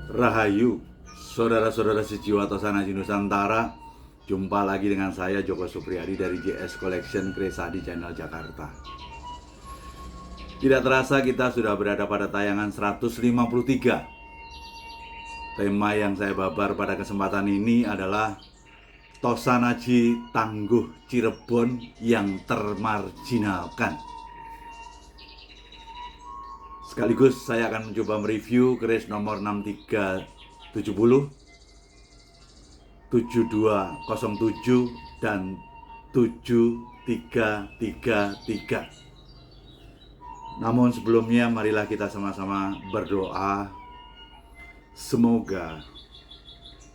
Rahayu, saudara-saudara sejiwa Tosana Haji Nusantara. Jumpa lagi dengan saya Joko Supriyadi dari JS Collection Kresa di channel Jakarta. Tidak terasa kita sudah berada pada tayangan 153. Tema yang saya babar pada kesempatan ini adalah Tosana Haji Tangguh Cirebon yang termarginalkan. Sekaligus saya akan mencoba mereview keris nomor 6370, 7207 dan 7333. Namun sebelumnya marilah kita sama-sama berdoa. Semoga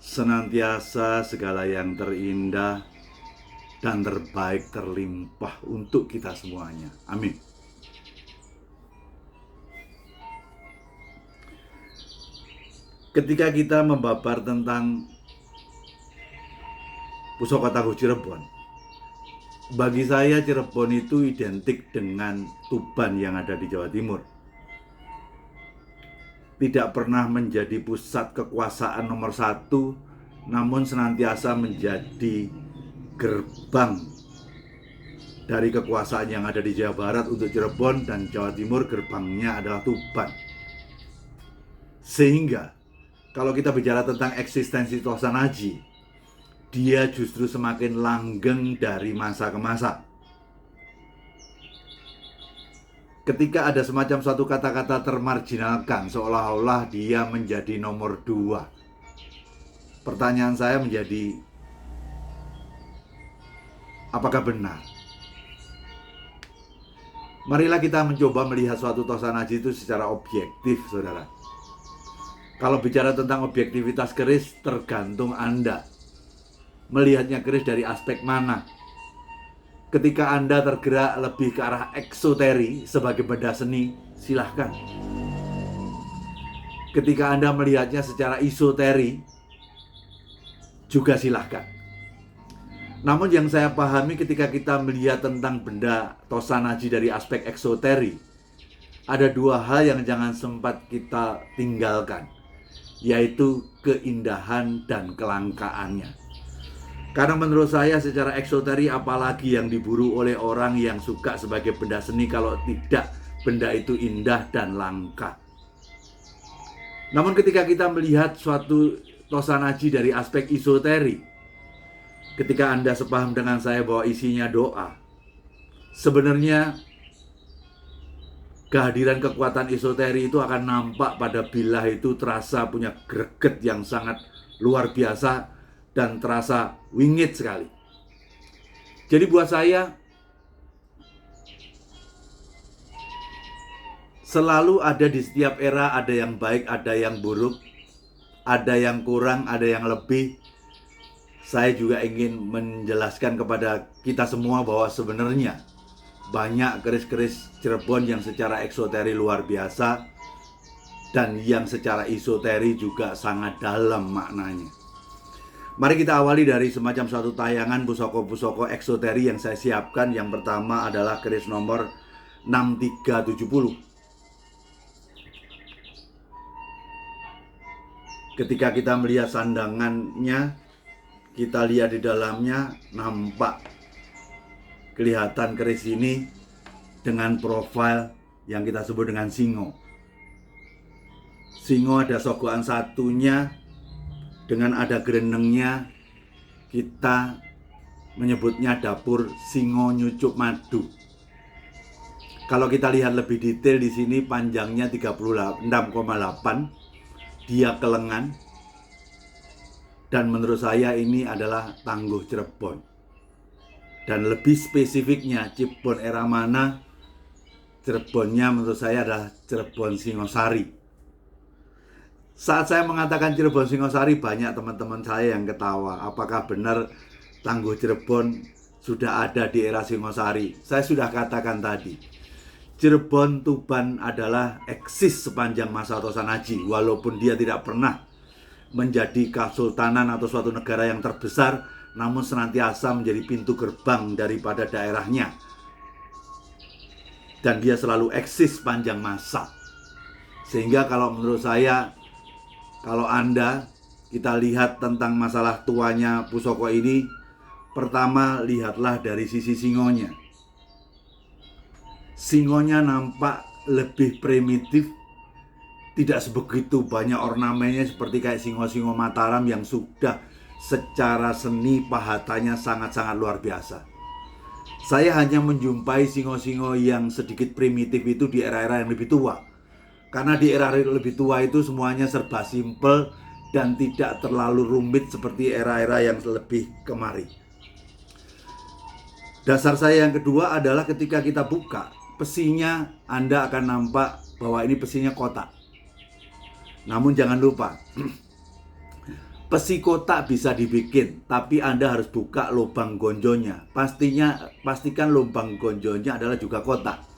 senantiasa segala yang terindah dan terbaik terlimpah untuk kita semuanya. Amin. Ketika kita membabar tentang Pusaka Tangguh Cirebon, bagi saya Cirebon itu identik dengan Tuban yang ada di Jawa Timur. Tidak pernah menjadi pusat kekuasaan nomor satu, namun senantiasa menjadi gerbang dari kekuasaan yang ada di Jawa Barat untuk Cirebon, dan Jawa Timur gerbangnya adalah Tuban. Sehingga kalau kita bicara tentang eksistensi Tosana Haji, dia justru semakin langgeng dari masa ke masa. Ketika ada semacam suatu kata-kata termarginalkan, seolah-olah dia menjadi nomor 2. Pertanyaan saya menjadi, apakah benar? Marilah kita mencoba melihat suatu Tosana Haji itu secara objektif, saudara. Kalau bicara tentang objektivitas keris, tergantung Anda melihatnya keris dari aspek mana. Ketika Anda tergerak lebih ke arah eksoteri sebagai benda seni, silahkan. Ketika Anda melihatnya secara isoteri, juga silahkan. Namun yang saya pahami ketika kita melihat tentang benda Tosana Haji dari aspek eksoteri, ada 2 hal yang jangan sempat kita tinggalkan, yaitu keindahan dan kelangkaannya. Karena menurut saya secara eksoteri, apalagi yang diburu oleh orang yang suka sebagai benda seni kalau tidak benda itu indah dan langka. Namun ketika kita melihat suatu Tosana Haji dari aspek isoteri, ketika Anda sepaham dengan saya bahwa isinya doa, sebenarnya kehadiran kekuatan isoteri itu akan nampak pada bilah itu terasa punya greget yang sangat luar biasa dan terasa wingit sekali. Jadi buat saya selalu ada di setiap era, ada yang baik, ada yang buruk, ada yang kurang, ada yang lebih. Saya juga ingin menjelaskan kepada kita semua bahwa sebenarnya banyak keris-keris Cirebon yang secara eksoteri luar biasa dan yang secara isoteri juga sangat dalam maknanya. Mari kita awali dari semacam suatu tayangan pusaka-pusaka eksoteri yang saya siapkan. Yang pertama adalah keris nomor 6370. Ketika kita melihat sandangannya, kita lihat di dalamnya, nampak kelihatan keris ini dengan profil yang kita sebut dengan singo. Singo ada sogokan satunya, dengan ada gerenengnya, kita menyebutnya dapur singo nyucup madu. Kalau kita lihat lebih detail di sini, panjangnya 36,8, dia kelengan, dan menurut saya ini adalah Tangguh Cirebon. Dan lebih spesifiknya Cirebon era mana, Cirebonnya menurut saya adalah Cirebon Singosari. Saat saya mengatakan Cirebon Singosari, banyak teman-teman saya yang ketawa. Apakah benar Tangguh Cirebon sudah ada di era Singosari? Saya sudah katakan tadi, Cirebon Tuban adalah eksis sepanjang masa Tosana Haji. Walaupun dia tidak pernah menjadi kesultanan atau suatu negara yang terbesar, namun senantiasa menjadi pintu gerbang daripada daerahnya. Dan dia selalu eksis sepanjang masa. Sehingga kalau menurut saya Kalau kita lihat tentang masalah tuanya pusaka ini, pertama lihatlah dari sisi singonya. Singonya nampak lebih primitif, tidak sebegitu banyak ornamennya seperti kayak singo-singo Mataram yang sudah secara seni pahatannya sangat-sangat luar biasa. Saya hanya menjumpai singo-singo yang sedikit primitif itu di era-era yang lebih tua. Karena di era lebih tua itu semuanya serba simpel dan tidak terlalu rumit seperti era-era yang lebih kemari. Dasar saya yang kedua adalah ketika kita buka pesinya, Anda akan nampak bahwa ini pesinya kotak. Namun jangan lupa, pesi kotak bisa dibikin, tapi Anda harus buka lubang gonjonya. Pastikan lubang gonjonya adalah juga kotak.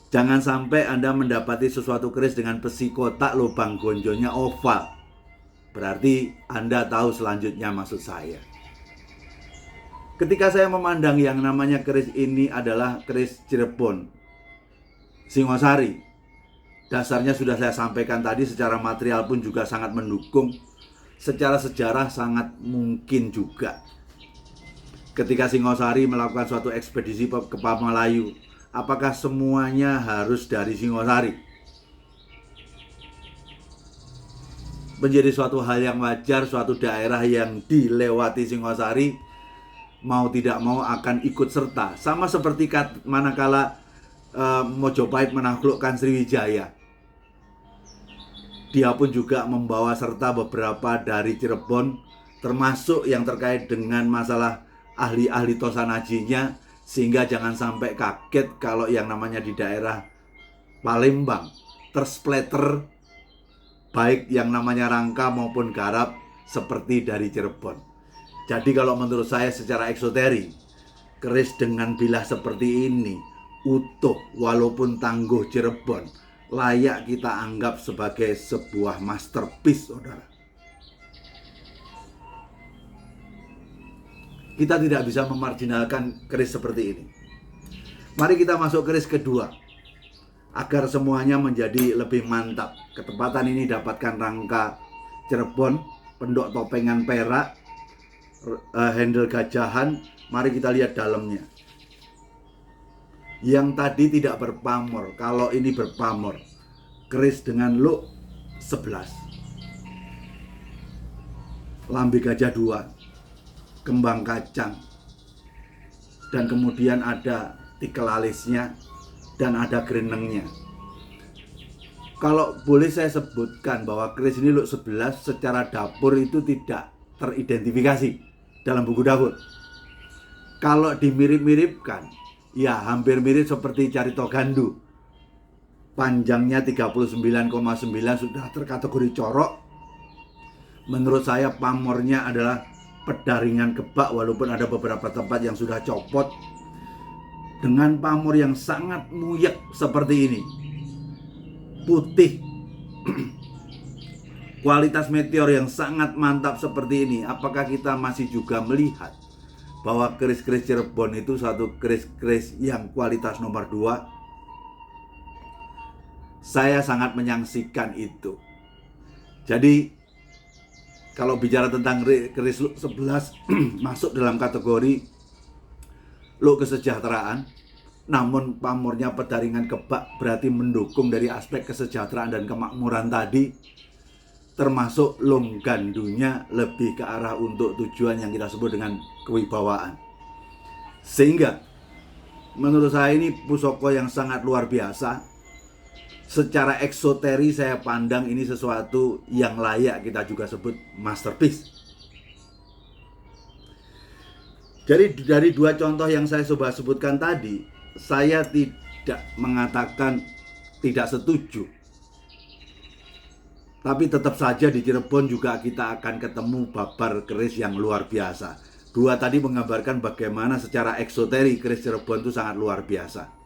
Jangan sampai Anda mendapati sesuatu keris dengan pesi kotak, lubang gonjonya oval. Berarti Anda tahu selanjutnya maksud saya. Ketika saya memandang yang namanya keris ini adalah keris Cirebon Singosari, dasarnya sudah saya sampaikan tadi, secara material pun juga sangat mendukung. Secara sejarah sangat mungkin juga. Ketika Singosari melakukan suatu ekspedisi ke Pamalayu, apakah semuanya harus dari Singosari? Menjadi suatu hal yang wajar, suatu daerah yang dilewati Singosari mau tidak mau akan ikut serta. Sama seperti manakala Mojopahit menaklukkan Sriwijaya, dia pun juga membawa serta beberapa dari Cirebon, termasuk yang terkait dengan masalah ahli-ahli tosanajinya, sehingga jangan sampai kaget kalau yang namanya di daerah Palembang tersplatter baik yang namanya rangka maupun garap seperti dari Cirebon. Jadi kalau menurut saya secara eksoteri, keris dengan bilah seperti ini utuh walaupun tangguh Cirebon layak kita anggap sebagai sebuah masterpiece, saudara. Kita tidak bisa memarginalkan keris seperti ini. Mari kita masuk keris kedua, agar semuanya menjadi lebih mantap. Ketepatan ini dapatkan rangka Cirebon, pendok topengan perak, handle gajahan. Mari kita lihat dalamnya. Yang tadi tidak berpamor, kalau ini berpamor. Keris dengan look 11, lambe gajah 2, kembang kacang, dan kemudian ada tikel alisnya dan ada grenengnya. Kalau boleh saya sebutkan bahwa keris ini look 11 secara dapur itu tidak teridentifikasi dalam buku dapur. Kalau dimirip-miripkan, ya hampir mirip seperti Carito Gandu. Panjangnya 39,9 sudah terkategori corok. Menurut saya pamornya adalah pedaringan kebak, walaupun ada beberapa tempat yang sudah copot. Dengan pamor yang sangat muyek seperti ini, putih, kualitas meteor yang sangat mantap seperti ini, apakah kita masih juga melihat bahwa keris-keris Cirebon itu satu keris-keris yang kualitas nomor 2? Saya sangat menyaksikan itu. Jadi kalau bicara tentang keris look 11 masuk dalam kategori look kesejahteraan, namun pamornya pedaringan kebak, berarti mendukung dari aspek kesejahteraan dan kemakmuran tadi, termasuk long gandunya lebih ke arah untuk tujuan yang kita sebut dengan kewibawaan. Sehingga menurut saya ini pusaka yang sangat luar biasa. Secara eksoteri saya pandang ini sesuatu yang layak kita juga sebut masterpiece. Jadi dari dua contoh yang saya coba sebutkan tadi, saya tidak mengatakan tidak setuju. Tapi tetap saja di Cirebon juga kita akan ketemu babar keris yang luar biasa. Dua tadi menggambarkan bagaimana secara eksoteri keris Cirebon itu sangat luar biasa.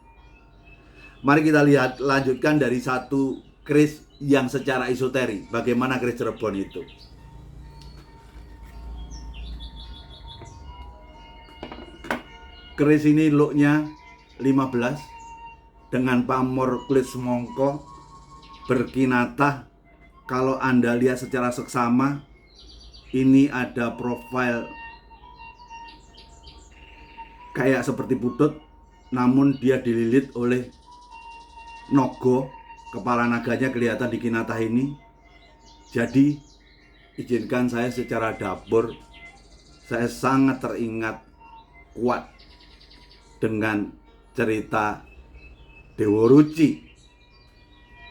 Mari kita lihat, lanjutkan dari satu keris yang secara esoteri. Bagaimana keris Cirebon itu? Keris ini looknya 15 dengan pamor kulit semongko berkinatah Kalau Anda lihat secara seksama, ini ada profil kayak seperti putut, namun dia dililit oleh nogo. Kepala naganya kelihatan di kinatah ini. Jadi izinkan saya secara dapur, saya sangat teringat kuat dengan cerita Dewa Ruci.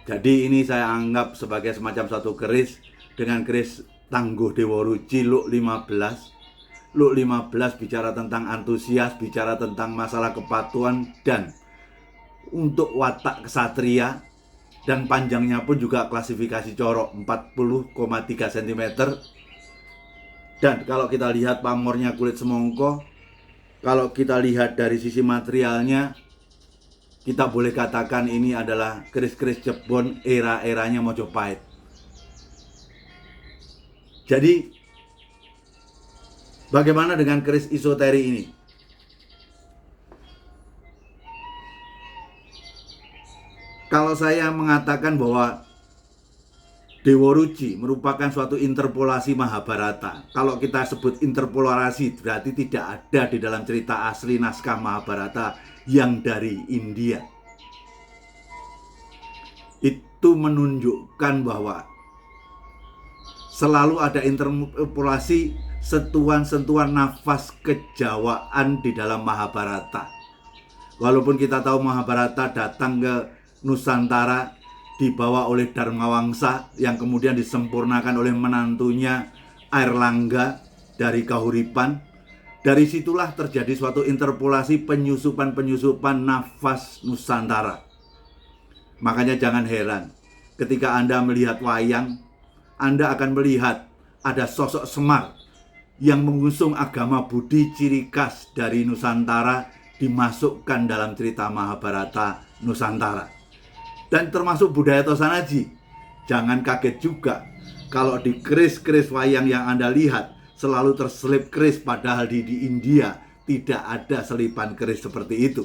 Jadi ini saya anggap sebagai semacam satu keris dengan keris Tangguh Dewa Ruci Luk 15. Luk 15 bicara tentang antusias, bicara tentang masalah kepatuhan dan untuk watak kesatria, dan panjangnya pun juga klasifikasi corok 40,3 cm. Dan kalau kita lihat pamornya kulit semongko, kalau kita lihat dari sisi materialnya, kita boleh katakan ini adalah keris-keris Jebon era-eranya Mojopahit. Jadi bagaimana dengan keris isoteri ini? Kalau saya mengatakan bahwa Dewa Ruci merupakan suatu interpolasi Mahabharata. Kalau kita sebut interpolasi, berarti tidak ada di dalam cerita asli naskah Mahabharata yang dari India. Itu menunjukkan bahwa selalu ada interpolasi, sentuhan-sentuhan nafas kejawaan di dalam Mahabharata. Walaupun kita tahu Mahabharata datang ke Nusantara dibawa oleh Dharmawangsa yang kemudian disempurnakan oleh menantunya Airlangga dari Kahuripan. Dari situlah terjadi suatu interpolasi penyusupan nafas Nusantara. Makanya jangan heran ketika Anda melihat wayang, Anda akan melihat ada sosok Semar yang mengusung agama Budi ciri khas dari Nusantara dimasukkan dalam cerita Mahabharata Nusantara. Dan termasuk budaya Tosanaji. Jangan kaget juga kalau di keris-keris wayang yang Anda lihat selalu terselip keris, padahal di India tidak ada selipan keris seperti itu.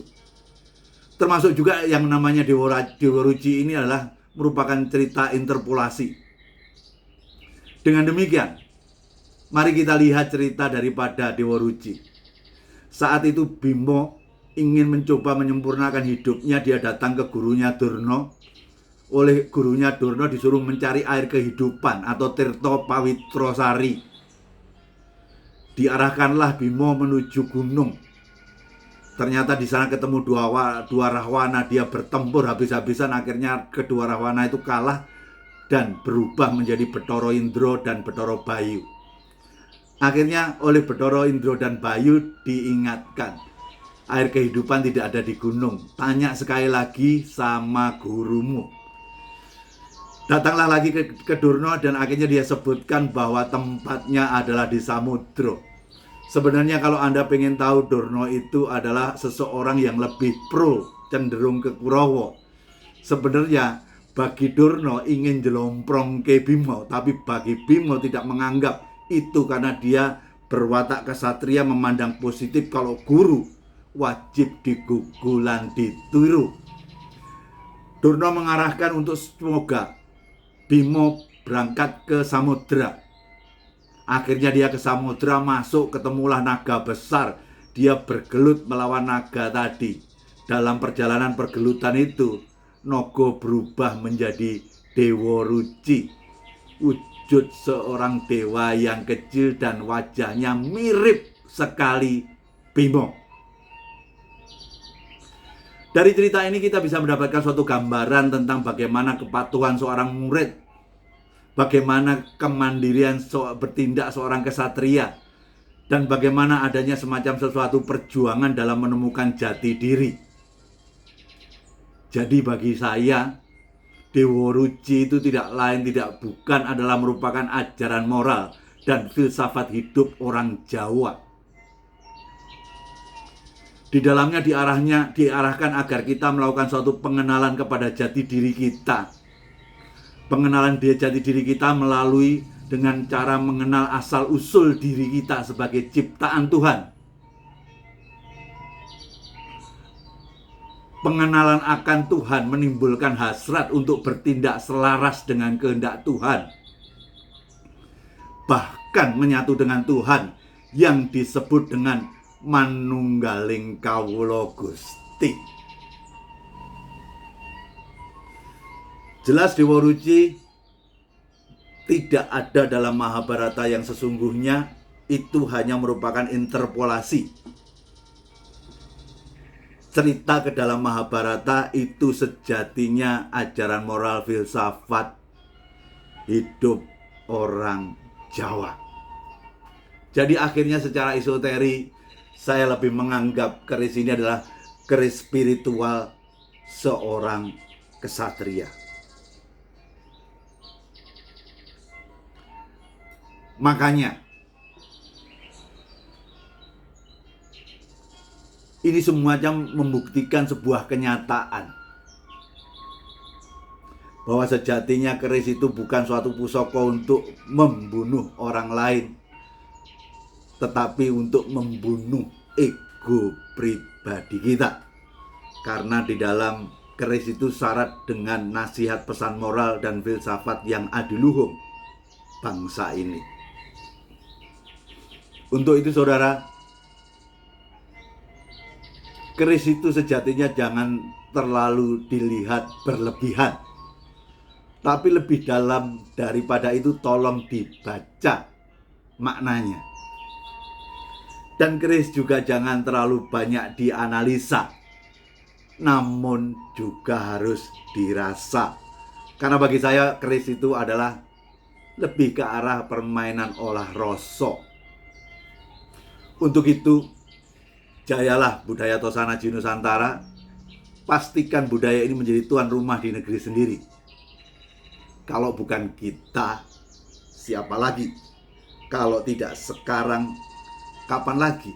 Termasuk juga yang namanya Dewa Ruci ini adalah merupakan cerita interpolasi. Dengan demikian, mari kita lihat cerita daripada Dewa Ruci. Saat itu Bimo ingin mencoba menyempurnakan hidupnya. Dia datang ke gurunya Durna. Oleh gurunya Durna disuruh mencari air kehidupan atau Tirto Pawitrosari. Diarahkanlah Bimo menuju gunung. Ternyata di sana ketemu dua Rahwana. Dia bertempur habis-habisan. Akhirnya kedua Rahwana itu kalah dan berubah menjadi Bathara Indra dan Bathara Bayu. Akhirnya oleh Bathara Indra dan Bayu diingatkan, air kehidupan tidak ada di gunung. Tanya sekali lagi sama gurumu. Datanglah lagi ke Durna dan akhirnya dia sebutkan bahwa tempatnya adalah di samudra. Sebenarnya kalau Anda pengen tahu, Durna itu adalah seseorang yang lebih pro, cenderung ke Kurawa. Sebenarnya bagi Durna ingin jelomprong ke Bimo, tapi bagi Bimo tidak menganggap itu karena dia berwatak kesatria, memandang positif kalau guru wajib digugulan ditiru. Durna mengarahkan untuk semoga Bimo berangkat ke samudra. Akhirnya dia ke samudra, masuk, ketemulah naga besar. Dia bergelut melawan naga tadi. Dalam perjalanan pergelutan itu, Nogo berubah menjadi Dewa Ruci. Wujud seorang dewa yang kecil dan wajahnya mirip sekali Bimo. Dari cerita ini kita bisa mendapatkan suatu gambaran tentang bagaimana kepatuhan seorang murid, bagaimana kemandirian bertindak seorang kesatria, dan bagaimana adanya semacam sesuatu perjuangan dalam menemukan jati diri. Jadi bagi saya, Dewa Ruci itu tidak lain tidak bukan adalah merupakan ajaran moral dan filsafat hidup orang Jawa. Di dalamnya diarahkan agar kita melakukan suatu pengenalan kepada jati diri kita. Pengenalan jati diri kita melalui dengan cara mengenal asal-usul diri kita sebagai ciptaan Tuhan. Pengenalan akan Tuhan menimbulkan hasrat untuk bertindak selaras dengan kehendak Tuhan. Bahkan menyatu dengan Tuhan yang disebut dengan manunggaling kawula Gusti. Jelas Dewa Ruci tidak ada dalam Mahabharata yang sesungguhnya, itu hanya merupakan interpolasi. Cerita ke dalam Mahabharata itu sejatinya ajaran moral filsafat hidup orang Jawa. Jadi akhirnya secara esoteri saya lebih menganggap keris ini adalah keris spiritual seorang kesatria. Makanya ini semuanya membuktikan sebuah kenyataan bahwa sejatinya keris itu bukan suatu pusaka untuk membunuh orang lain, tetapi untuk membunuh ego pribadi kita. Karena di dalam keris itu syarat dengan nasihat pesan moral dan filsafat yang adiluhung bangsa ini. Untuk itu saudara, keris itu sejatinya jangan terlalu dilihat berlebihan. Tapi lebih dalam daripada itu tolong dibaca maknanya. Dan keris juga jangan terlalu banyak dianalisa, namun juga harus dirasa. Karena bagi saya keris itu adalah lebih ke arah permainan olah rasa. Untuk itu, jayalah budaya Tosanaji Nusantara. Pastikan budaya ini menjadi tuan rumah di negeri sendiri. Kalau bukan kita, siapa lagi? Kalau tidak sekarang, kapan lagi?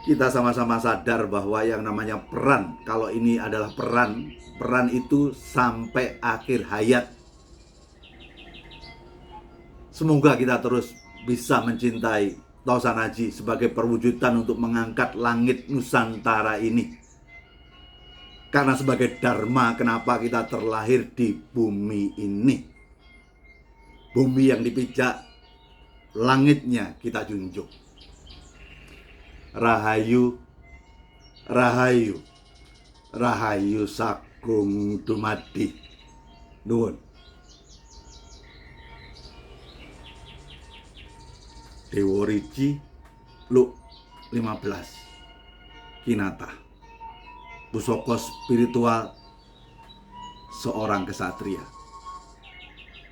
Kita sama-sama sadar bahwa yang namanya peran, kalau ini adalah peran itu sampai akhir hayat. Semoga kita terus bisa mencintai Tosanaji sebagai perwujudan untuk mengangkat langit Nusantara ini. Karena sebagai dharma, kenapa kita terlahir di bumi ini? Bumi yang dipijak, langitnya kita junjung. Rahayu, rahayu, rahayu sagung dumadi. Nuwun. Dewa Ruci, Luk 15, Kinata, pusaka spiritual seorang kesatria.